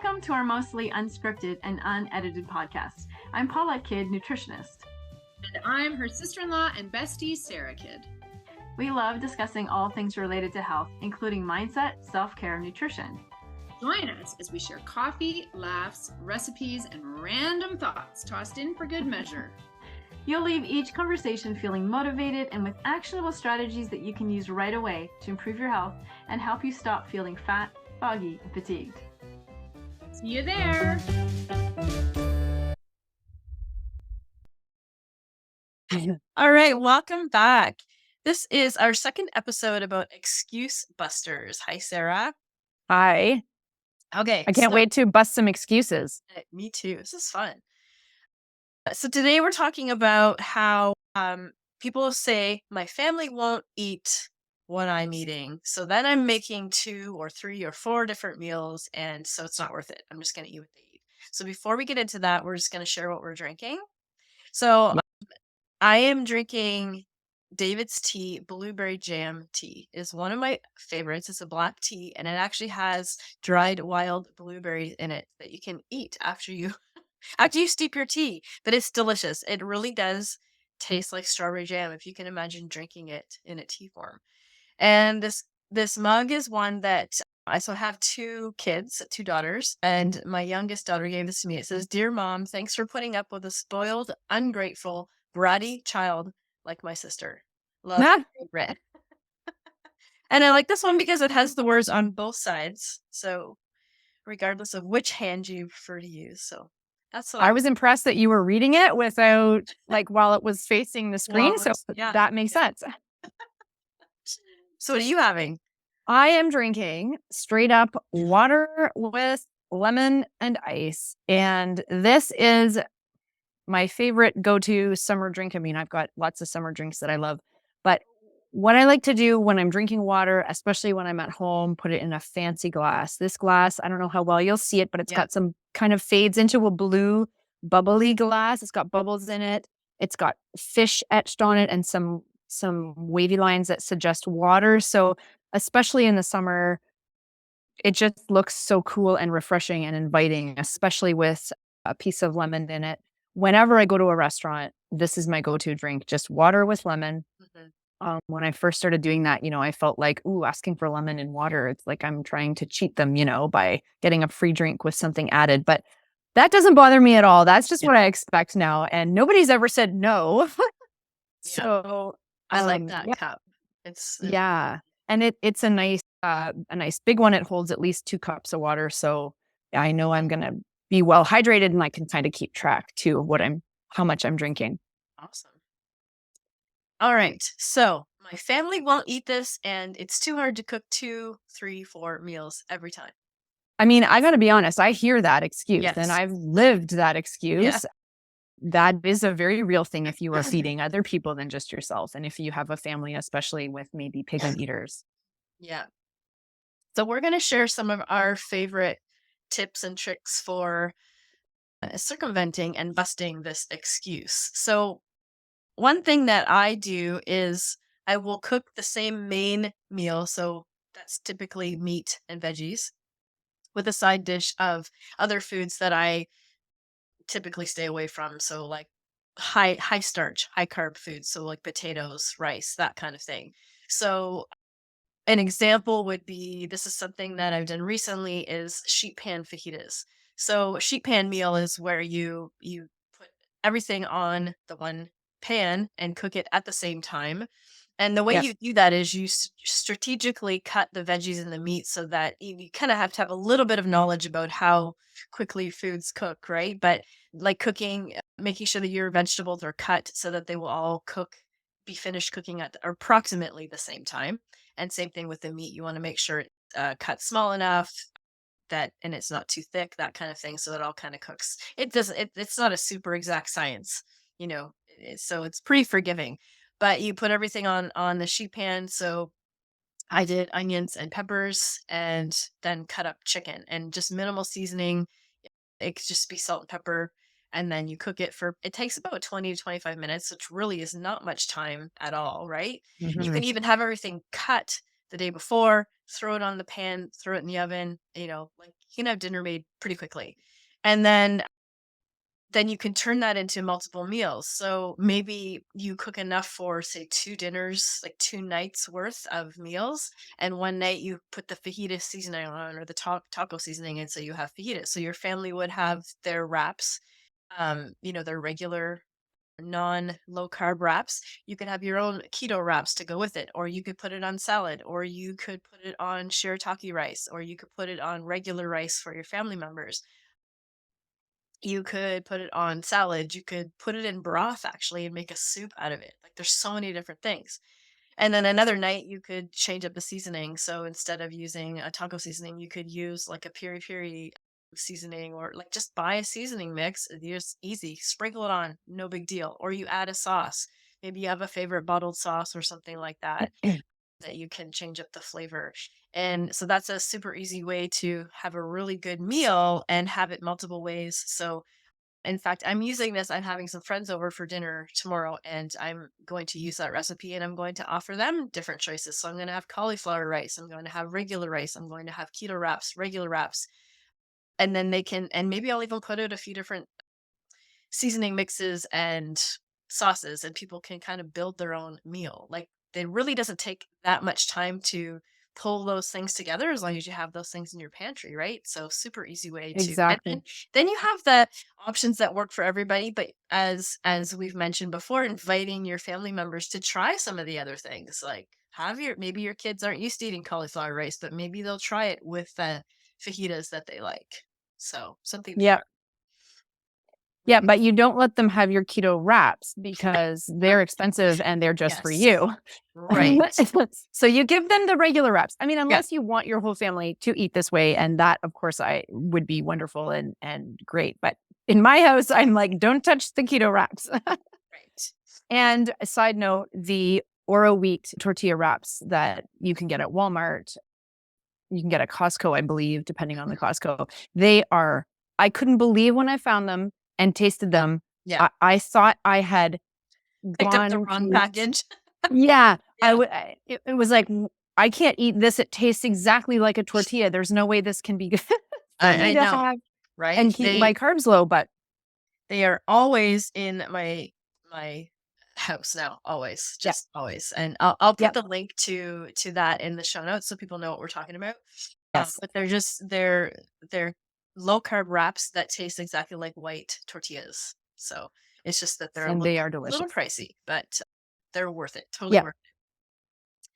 Welcome to our mostly unscripted and unedited podcast. I'm Paula Kidd, nutritionist. And I'm her sister-in-law and bestie, Sarah Kidd. We love discussing all things related to health, including mindset, self-care, and nutrition. Join us as we share coffee, laughs, recipes, and random thoughts tossed in for good measure. You'll leave each conversation feeling motivated and with actionable strategies that you can use right away to improve your health and help you stop feeling fat, foggy, and fatigued. See you there. All right, welcome back. This is our second episode about excuse busters. Hi, Sarah. Hi. Okay. I can't wait to bust some excuses. Me too. This is fun. So today we're talking about how people say, my family won't eat what I'm eating. So then I'm making 2 or 3 or 4 different meals. And so it's not worth it. I'm just going to eat what they eat. So before we get into that, we're just going to share what we're drinking. So I am drinking David's tea. Blueberry jam tea is one of my favorites. It's a black tea, and it actually has dried wild blueberries in it that you can eat after you steep your tea. But it's delicious. It really does taste like strawberry jam if you can imagine drinking it in a tea form. And this mug is one that I have 2 kids, 2 daughters, and my youngest daughter gave this to me. It says, "Dear Mom, thanks for putting up with a spoiled, ungrateful, bratty child like my sister. Love, red." And I like this one because it has the words on both sides. So regardless of which hand you prefer to use. So that's what I was impressed that you were reading it without, while it was facing the screen. That makes sense. So what are you having? I am drinking straight up water with lemon and ice. And this is my favorite go-to summer drink. I mean, I've got lots of summer drinks that I love. But what I like to do when I'm drinking water, especially when I'm at home, put it in a fancy glass. This glass, I don't know how well you'll see it, but it's got some kind of fades into a blue bubbly glass. It's got bubbles in it. It's got fish etched on it and some wavy lines that suggest water. So especially in the summer, it just looks so cool and refreshing and inviting, especially with a piece of lemon in it. Whenever I go to a restaurant, this is my go-to drink, just water with lemon. Mm-hmm. When I first started doing that, I felt like, asking for lemon and water, it's like I'm trying to cheat them, by getting a free drink with something added. But that doesn't bother me at all. That's just what I expect now. And nobody's ever said no. So I like that cup. It's and it's a nice big one. It holds at least 2 cups of water. So I know I'm going to be well hydrated and I can kind of keep track too of how much I'm drinking. Awesome. All right. So my family won't eat this and it's too hard to cook 2, 3, 4 meals every time. I mean, I got to be honest. I hear that excuse and I've lived that excuse. Yeah. That is a very real thing if you are feeding other people than just yourself. And if you have a family, especially with maybe pigeon eaters. Yeah. So we're going to share some of our favorite tips and tricks for circumventing and busting this excuse. So one thing that I do is I will cook the same main meal. So that's typically meat and veggies with a side dish of other foods that I typically stay away from. So like high starch, high carb foods. So like potatoes, rice, that kind of thing. So an example would be, this is something that I've done recently, is sheet pan fajitas. So a sheet pan meal is where you put everything on the one pan and cook it at the same time. And the way you do that is you strategically cut the veggies and the meat so that you kind of have to have a little bit of knowledge about how quickly foods cook, right? But like cooking, making sure that your vegetables are cut so that they will all be finished cooking at approximately the same time. And same thing with the meat. You want to make sure it's cut small enough and it's not too thick, that kind of thing. So it all kind of cooks. It's not a super exact science, so it's pretty forgiving. But you put everything on the sheet pan. So I did onions and peppers and then cut up chicken and just minimal seasoning. It could just be salt and pepper. And then you cook it it takes about 20 to 25 minutes, which really is not much time at all, right? Mm-hmm. You can even have everything cut the day before, throw it on the pan, throw it in the oven, like you can have dinner made pretty quickly. And then you can turn that into multiple meals. So maybe you cook enough for, say, 2 dinners, like 2 nights worth of meals. And one night you put the fajita seasoning on, or the taco seasoning, and so you have fajitas. So your family would have their wraps, their regular non-low carb wraps. You could have your own keto wraps to go with it, or you could put it on salad, or you could put it on shirataki rice, or you could put it on regular rice for your family members. You could put it on salad. You could put it in broth actually and make a soup out of it. Like there's so many different things. And then another night you could change up the seasoning. So instead of using a taco seasoning, you could use like a piri piri seasoning, or like just buy a seasoning mix. It's easy. Sprinkle it on, no big deal. Or you add a sauce. Maybe you have a favorite bottled sauce or something like that that you can change up the flavor. And so that's a super easy way to have a really good meal and have it multiple ways. So in fact, I'm using this. I'm having some friends over for dinner tomorrow, and I'm going to use that recipe and I'm going to offer them different choices. So I'm going to have cauliflower rice. I'm going to have regular rice. I'm going to have keto wraps, regular wraps. And then and maybe I'll even put out a few different seasoning mixes and sauces, and people can kind of build their own meal. Like it really doesn't take that much time to pull those things together, as long as you have those things in your pantry, right? So super easy way to, and Exactly. then you have the options that work for everybody. But as we've mentioned before, inviting your family members to try some of the other things, like maybe your kids aren't used to eating cauliflower rice, but maybe they'll try it with the fajitas that they like. So something to Yeah. try. Yeah, but you don't let them have your keto wraps because they're expensive and they're just for Yes. you. Right. So you give them the regular wraps. I mean, Yeah. unless you want your whole family to eat this way, and that, of course, I would be wonderful and great. But in my house, I'm like, don't touch the keto wraps. Right. And a side note, the Oro wheat tortilla wraps that you can get at Walmart, you can get at Costco, I believe, depending on the Costco. I couldn't believe when I found them and tasted them. Yeah. I thought I had Picked up the gone wrong to, package. yeah, Yeah. it was like, I can't eat this. It tastes exactly like a tortilla. There's no way this can be good for me I to know, have right? and keep my carbs low. But They are always in my house now, always, yeah, just always. And I'll put yep, the link to that in the show notes so people know what we're talking about. yes, But they're low carb wraps that taste exactly like white tortillas. So it's just that they're a and little they are little delicious. pricey, but they're worth it. Totally Yeah, worth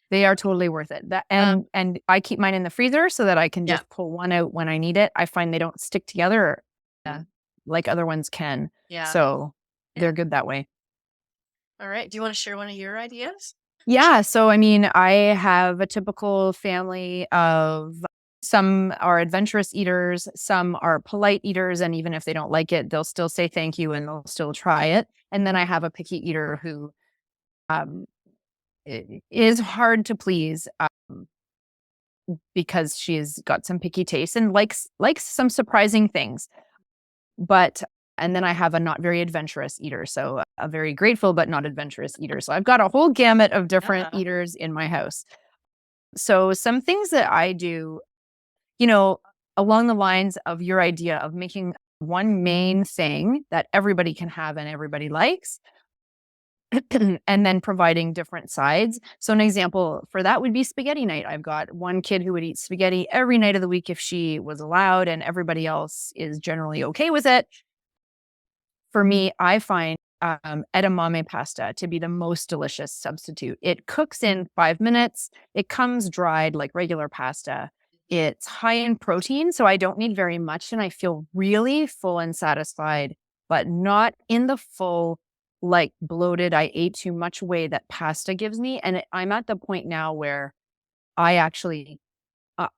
they are totally worth it. That it. and I keep mine in the freezer so that I can Yeah, just pull one out when I need it. I find they don't stick together yeah, like other ones can. yeah, So yeah. they're good that way. All right. Do you want to share one of your ideas? Yeah. So, I mean, I have a typical family of some are adventurous eaters, some are polite eaters. And even if they don't like it, they'll still say thank you and they'll still try it. And then I have a picky eater who um, is hard to please because she's got some picky taste and likes some surprising things. But and then I have a not very adventurous eater, so a very grateful but not adventurous eater. So I've got a whole gamut of different Yeah. eaters in my house. So some things that I do, you know, along the lines of your idea of making one main thing that everybody can have and everybody likes, and then providing different sides. So an example for that would be spaghetti night. I've got one kid who would eat spaghetti every night of the week if she was allowed, and everybody else is generally okay with it. For me, I find edamame pasta to be the most delicious substitute. It cooks in 5 minutes. It comes dried like regular pasta. It's high in protein, so I don't need very much, and I feel really full and satisfied, but not in the full, like bloated, I ate too much way that pasta gives me. And I'm at the point now where I actually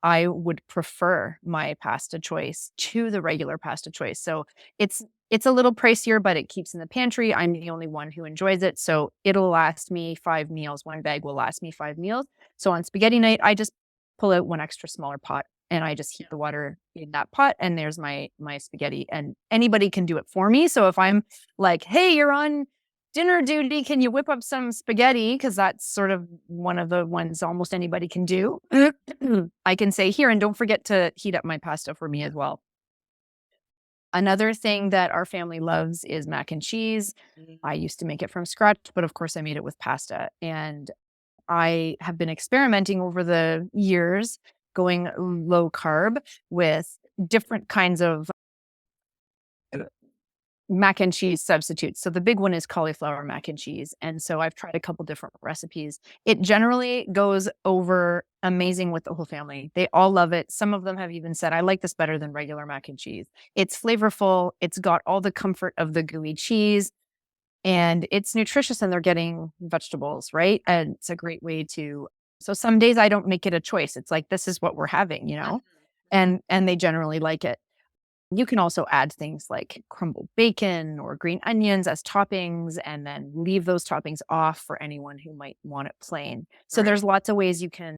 I would prefer my pasta choice to the regular pasta choice. So it's a little pricier, but it keeps in the pantry. I'm the only one who enjoys it. So it'll last me 5 meals. One bag will last me 5 meals. So on spaghetti night, I just pull out one extra smaller pot and I just heat the water in that pot and there's my spaghetti, and anybody can do it for me. So if I'm like, hey, you're on dinner duty, can you whip up some spaghetti? Because that's sort of one of the ones almost anybody can do. I can say, here, and don't forget to heat up my pasta for me as well. Another thing that our family loves is mac and cheese. I used to make it from scratch, but of course I made it with pasta. And I have been experimenting over the years going low carb with different kinds of mac and cheese substitutes. So the big one is cauliflower mac and cheese. And so I've tried a couple different recipes. It generally goes over amazing with the whole family. They all love it. Some of them have even said, I like this better than regular mac and cheese. It's flavorful. It's got all the comfort of the gooey cheese and it's nutritious and they're getting vegetables, right? And it's a great way to, so some days I don't make it a choice. It's like, this is what we're having, you know, and they generally like it. You can also add things like crumbled bacon or green onions as toppings and then leave those toppings off for anyone who might want it plain. So there's lots of ways you can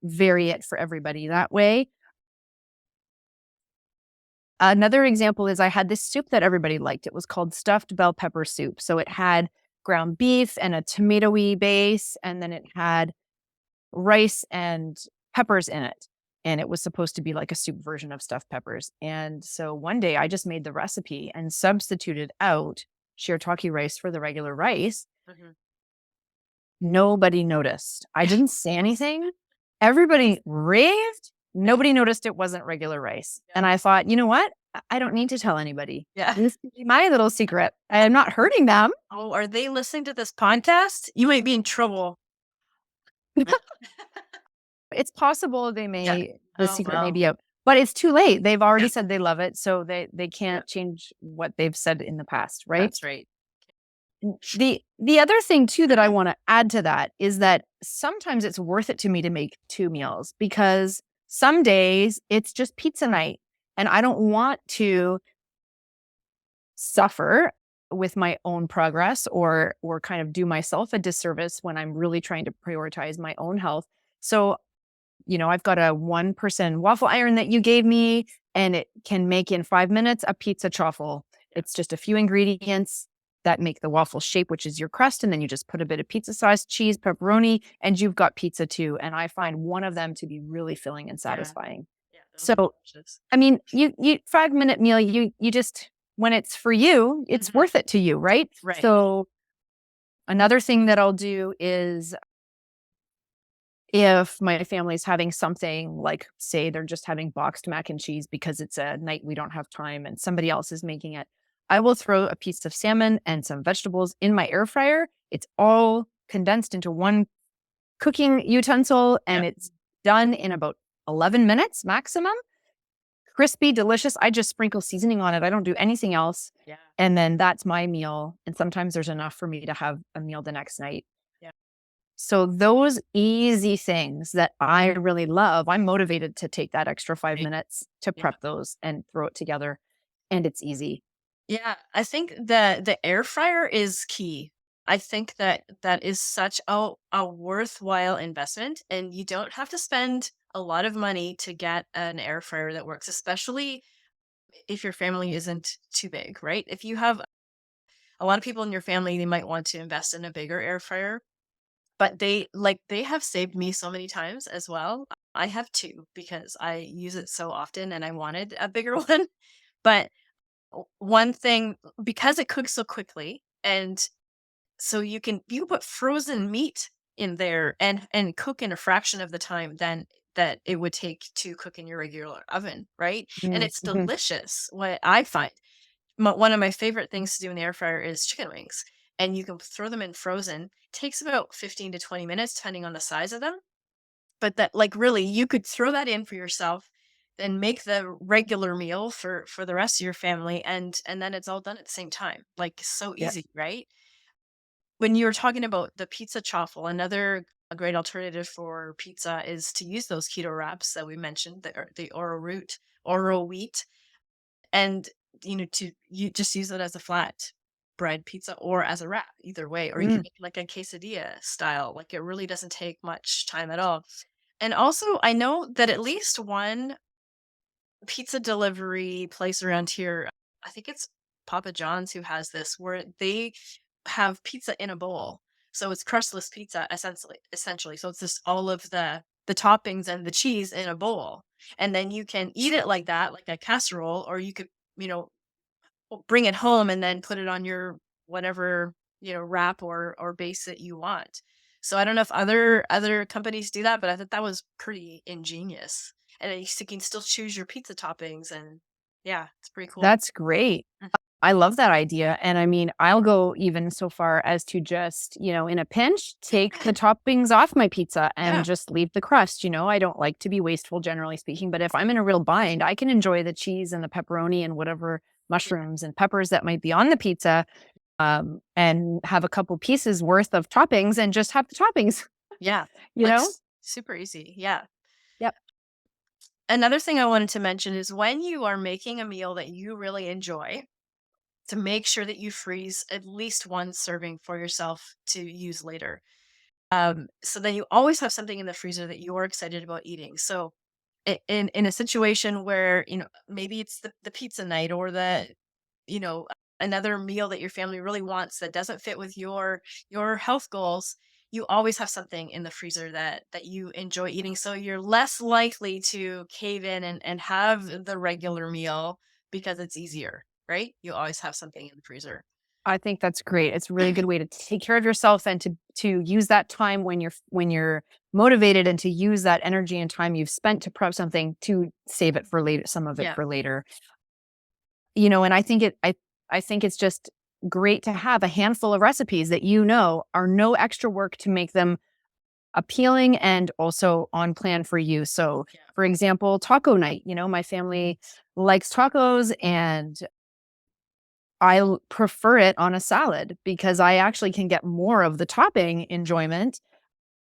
vary it for everybody that way. Another example is I had this soup that everybody liked. It was called stuffed bell pepper soup. So it had ground beef and a tomatoey base, and then it had rice and peppers in it. And it was supposed to be like a soup version of stuffed peppers. And so one day I just made the recipe and substituted out shirataki rice for the regular rice. Nobody noticed. I didn't say anything. Everybody raved. Nobody noticed it wasn't regular rice. And I thought, you know what? I don't need to tell anybody. Yeah. This could be my little secret. I am not hurting them. Oh, are they listening to this podcast? You might be in trouble. It's possible they may, the secret may wow. be out, but it's too late. They've already said they love it. So they can't change what they've said in the past, right? That's right. The other thing too that I want to add to that is that sometimes it's worth it to me to make 2 meals because some days it's just pizza night and I don't want to suffer with my own progress or kind of do myself a disservice when I'm really trying to prioritize my own health. So, you know, I've got a 1% waffle iron that you gave me and it can make in 5 minutes a pizza chaffle. It's just a few ingredients that make the waffle shape, which is your crust. And then you just put a bit of pizza sauce, cheese, pepperoni, and you've got pizza too. And I find one of them to be really filling and satisfying. So, I mean, you 5-minute meal, you just, when it's for you, it's worth it to you, right? So another thing that I'll do is if my family's having something like, say, they're just having boxed mac and cheese because it's a night we don't have time and somebody else is making it, I will throw a piece of salmon and some vegetables in my air fryer. It's all condensed into one cooking utensil and it's done in about 11 minutes maximum. Crispy, delicious. I just sprinkle seasoning on it. I don't do anything else. And then that's my meal. And sometimes there's enough for me to have a meal the next night. So those easy things that I really love, I'm motivated to take that extra 5 minutes to prep those and throw it together. And it's easy. Yeah, I think the air fryer is key. I think that is such a worthwhile investment, and you don't have to spend a lot of money to get an air fryer that works, especially if your family isn't too big, right? If you have a lot of people in your family, they might want to invest in a bigger air fryer, but they have saved me so many times as well. I have 2 because I use it so often and I wanted a bigger one. But one thing, because it cooks so quickly, and so you can put frozen meat in there and cook in a fraction of the time than that it would take to cook in your regular oven, right? And it's delicious. What I find, one of my favorite things to do in the air fryer is chicken wings, and you can throw them in frozen. It takes about 15 to 20 minutes depending on the size of them, but that, like, really, you could throw that in for yourself and make the regular meal for the rest of your family, and then it's all done at the same time. Like, so easy, right? When you were talking about the pizza chaffle, another great alternative for pizza is to use those keto wraps that we mentioned, the oro wheat, and you just use it as a flat bread pizza or as a wrap, either way, or you can make like a quesadilla style. Like, it really doesn't take much time at all. And also, I know that at least one pizza delivery place around here, I think it's Papa John's, who has this, where they have pizza in a bowl. So it's crustless pizza essentially. So it's just all of the toppings and the cheese in a bowl. And then you can eat it like that, like a casserole, or you could, you know, bring it home and then put it on your whatever, wrap or base that you want. So I don't know if other companies do that, but I thought that was pretty ingenious. And you can still choose your pizza toppings, and yeah, it's pretty cool. That's great. I love that idea. And I mean, I'll go even so far as to just, in a pinch, take the toppings off my pizza and Yeah. just leave the crust. I don't like to be wasteful, generally speaking, but if I'm in a real bind, I can enjoy the cheese and the pepperoni and whatever mushrooms and peppers that might be on the pizza, and have a couple pieces worth of toppings and just have the toppings, Yeah. you Like know? super easy. Yeah. Yep. Another thing I wanted to mention is when you are making a meal that you really enjoy, to make sure that you freeze at least one serving for yourself to use later. So then you always have something in the freezer that you're excited about eating. So in a situation where, maybe it's the pizza night, or you know, another meal that your family really wants that doesn't fit with your health goals, you always have something in the freezer that you enjoy eating. So you're less likely to cave in and have the regular meal because it's easier, right? You always have something in the freezer. I think that's great. It's a really good way to take care of yourself and to use that time when you're motivated, and to use that energy and time you've spent to prep something to save it for later, some of it Yeah. for later. And I think it's just great to have a handful of recipes that are no extra work to make them appealing and also on plan for you. So, Yeah. for example, taco night, my family likes tacos, and prefer it on a salad because I actually can get more of the topping enjoyment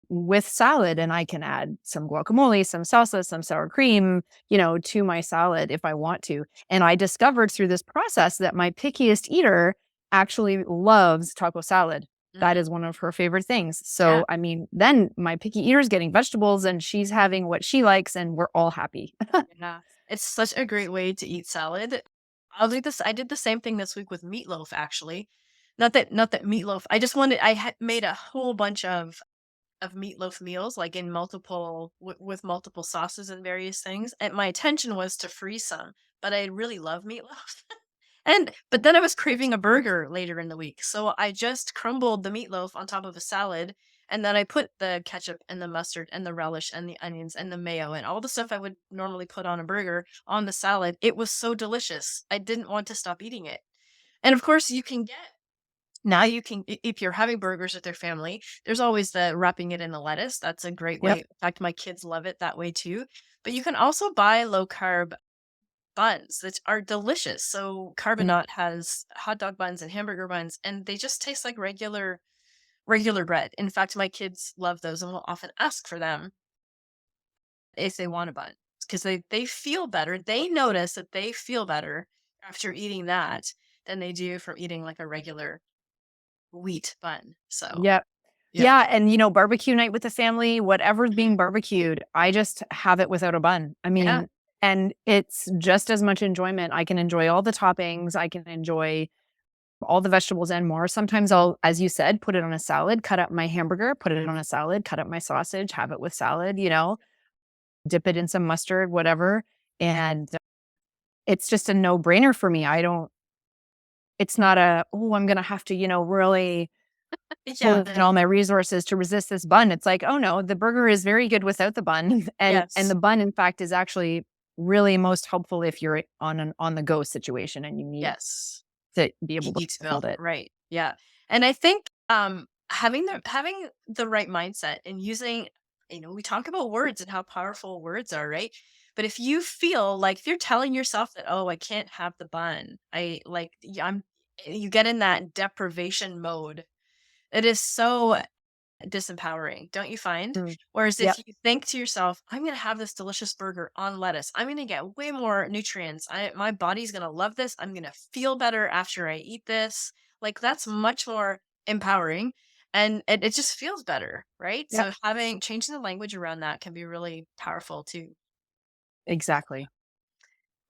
with salad, and I can add some guacamole, some salsa, some sour cream, to my salad if I want to. And I discovered through this process that my pickiest eater actually loves taco salad. That Mhm. is one of her favorite things. Yeah. So, I mean, then my picky eater's getting vegetables and she's having what she likes, and we're all happy. Yeah. It's such a great way to eat salad. I'll do this. I did the same thing this week with meatloaf, actually. Not that meatloaf. I just wanted. I had made a whole bunch of meatloaf meals, like in with multiple sauces and various things. And my intention was to freeze some, but I really love meatloaf. But then I was craving a burger later in the week, so I just crumbled the meatloaf on top of a salad, and then I put the ketchup and the mustard and the relish and the onions and the mayo and all the stuff I would normally put on a burger on the salad. It was so delicious. I didn't want to stop eating it. And of course, you can, if you're having burgers with your family, there's always the wrapping it in the lettuce. That's a great way. Yep. In fact, my kids love it that way too. But you can also buy low carb buns that are delicious. So Carbonot has hot dog buns and hamburger buns, and they just taste like regular bread. In fact, my kids love those and will often ask for them if they want a bun, because they feel better. They notice that they feel better after eating that than they do from eating like a regular wheat bun. So Yep. yeah, Yeah, and barbecue night with the family, whatever's being barbecued, I just have it without a bun. I yeah, mean, and it's just as much enjoyment. I can enjoy all the toppings, I can enjoy all the vegetables and more. Sometimes I'll, as you said, put it on a salad, cut up my hamburger, put it on a salad, cut up my sausage, have it with salad, dip it in some mustard, whatever. And it's just a no-brainer for me. It's not I'm going to have to, really yeah, put in all my resources to resist this bun. It's like, oh no, the burger is very good without the bun. And yes, the bun, in fact, is actually really most helpful if you're on an on the go situation and you need yes. to be You able to need to hold know, it. right? Yeah, and I think having the right mindset and using, we talk about words and how powerful words are, right? But if you feel like, if you're telling yourself that, oh, I can't have the bun, I like, yeah, you get in that deprivation mode. It is so disempowering, don't you find? Mm. Whereas if Yep. you think to yourself, I'm going to have this delicious burger on lettuce, I'm going to get way more nutrients. My body's going to love this. I'm going to feel better after I eat this. Like, that's much more empowering, and it just feels better, right? Yep. So changing the language around that can be really powerful too. Exactly.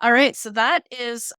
All right. So that is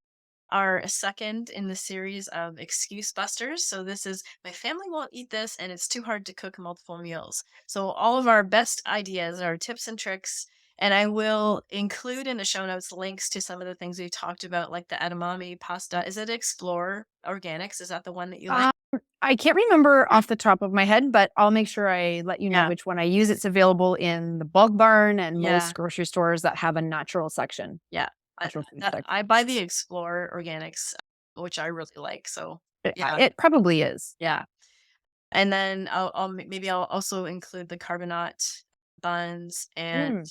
our second in the series of excuse busters. So this is my family won't eat this and it's too hard to cook multiple meals. So all of our best ideas, our tips and tricks, and I will include in the show notes links to some of the things we talked about, like the edamame pasta. Is it Explore Organics? Is that the one that you like? I can't remember off the top of my head, but I'll make sure I let you know Yeah. which one I use. It's available in the Bulk Barn and Yeah. most grocery stores that have a natural section. Yeah. Natural food I section. buy the Explore Organics, which I really like. So yeah. It probably is. Yeah. And then maybe I'll also include the carbonate buns and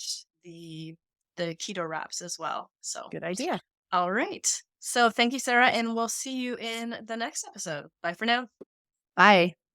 the keto wraps as well. So Good idea. all right. So thank you, Sarah, and we'll see you in the next episode. Bye for now. Bye.